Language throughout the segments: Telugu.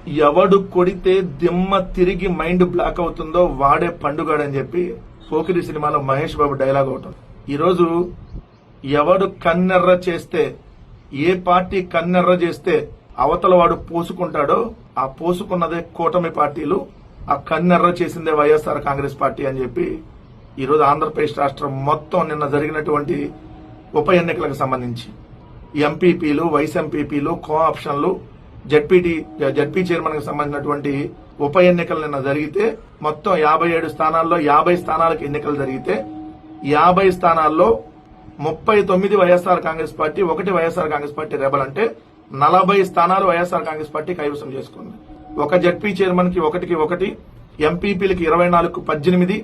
ఎవడు కొడితే దిమ్మ తిరిగి మైండ్ బ్లాక్ అవుతుందో వాడే పండుగాడని చెప్పి పోకిరి సినిమాలో మహేష్ బాబు డైలాగ్ ఒకటి. ఈరోజు ఎవడు కన్నెర్ర చేస్తే, ఏ పార్టీ కన్నెర్ర చేస్తే అవతల వాడు పోసుకుంటాడో ఆ పోసుకున్నదే కూటమి పార్టీలు, ఆ కన్నెర్ర చేసిందే వైఎస్ఆర్ కాంగ్రెస్ పార్టీ అని చెప్పి ఈరోజు ఆంధ్రప్రదేశ్ రాష్ట్రం మొత్తం నిన్న జరిగినటువంటి ఉప ఎన్నికలకు సంబంధించి ఎంపీపీలు, వైస్ ఎంపీపీలు, కో ఆప్షన్లు, జడ్పీ చైర్మన్ కి సంబంధించినటువంటి ఉప ఎన్నికలు నిన్న జరిగితే మొత్తం 57 స్థానాల్లో 50 స్థానాలకు ఎన్నికలు జరిగితే 50 స్థానాల్లో 39 YSR Congress party, 1 YSR Congress party rebel, అంటే 40 స్థానాలు వైఎస్ఆర్ కాంగ్రెస్ పార్టీ కైవసం చేసుకుంది. ఒక జడ్పీ చైర్మన్ కి 1, ఎంపీపీలకి 24కు 18,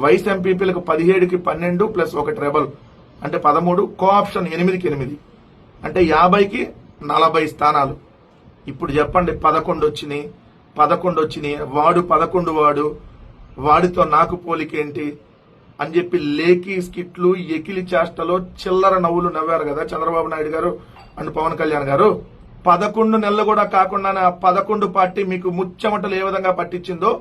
వైస్ ఎంపీపీలకు 17కి 12 ప్లస్ 1 రెబల్ అంటే 13, కో ఆప్షన్ 8కి 8 అంటే 50కి 40 స్థానాలు. ఇప్పుడు చెప్పండి 11 వచ్చినాయి. వాడు 11 వాడితో నాకు పోలికేంటి అని చెప్పి లేఖీ స్కిట్లు, ఎకిలి చేష్టలో చిల్లర నవ్వులు నవ్వారు కదా చంద్రబాబు నాయుడు గారు అండ్ పవన్ కళ్యాణ్ గారు. 11 నెలలు కూడా కాకుండానే ఆ 11 పార్టీ మీకు ముచ్చెమటలు ఏ విధంగా పట్టించిందో,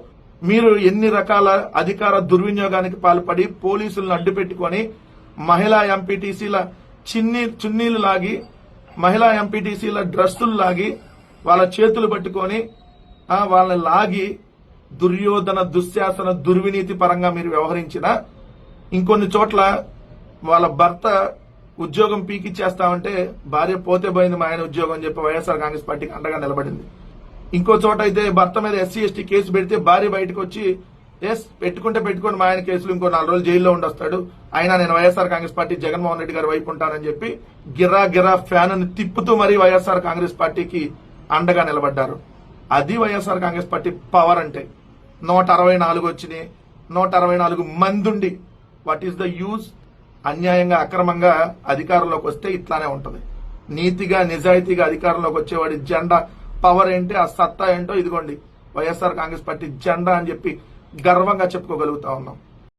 మీరు ఎన్ని రకాల అధికార దుర్వినియోగానికి పాల్పడి పోలీసులను అడ్డు పెట్టుకుని మహిళా ఎంపీటీసీల చున్నీలు లాగి, మహిళా ఎంపీటీసీల డ్రెస్సులు లాగి, వాళ్ళ చేతులు పట్టుకొని వాళ్ళని లాగి దుర్యోధన, దుశ్శాసన, దుర్వినీతి పరంగా మీరు వ్యవహరించిన, ఇంకొన్ని చోట్ల వాళ్ళ భర్త ఉద్యోగం పీకిచ్చేస్తామంటే భార్య పోతే పోయింది మా ఆయన ఉద్యోగం అని చెప్పి వైఎస్ఆర్ కాంగ్రెస్ పార్టీకి అండగా నిలబడింది. ఇంకో చోట అయితే భర్త మీద SC/ST కేసు పెడితే భార్య బయటకు వచ్చి పెట్టుకోండి మా ఆయన కేసులు, ఇంకో 4 రోజులు జైల్లో ఉండొస్తాడు, అయినా నేను వైఎస్ఆర్ కాంగ్రెస్ పార్టీ జగన్మోహన్ రెడ్డి గారి వైపు ఉంటానని చెప్పి గిరా ఫ్యాన్ ని తిప్పుతూ మరీ వైఎస్ఆర్ కాంగ్రెస్ పార్టీకి అండగా నిలబడ్డారు. అది వైఎస్ఆర్ కాంగ్రెస్ పార్టీ పవర్ అంటే. 164 వచ్చినాయి, 164 మందుండి వాట్ ఈస్ ద యూజ్? అన్యాయంగా, అక్రమంగా అధికారంలోకి వస్తే ఇట్లానే ఉంటది. నీతిగా, నిజాయితీగా అధికారంలోకి వచ్చేవాడి జెండా పవర్ ఏంటి, ఆ సత్తా ఏంటో ఇదిగోండి వైఎస్ఆర్ కాంగ్రెస్ పార్టీ జెండా అని చెప్పి గర్వంగా చెప్పుకోగలుగుతా ఉన్నాం.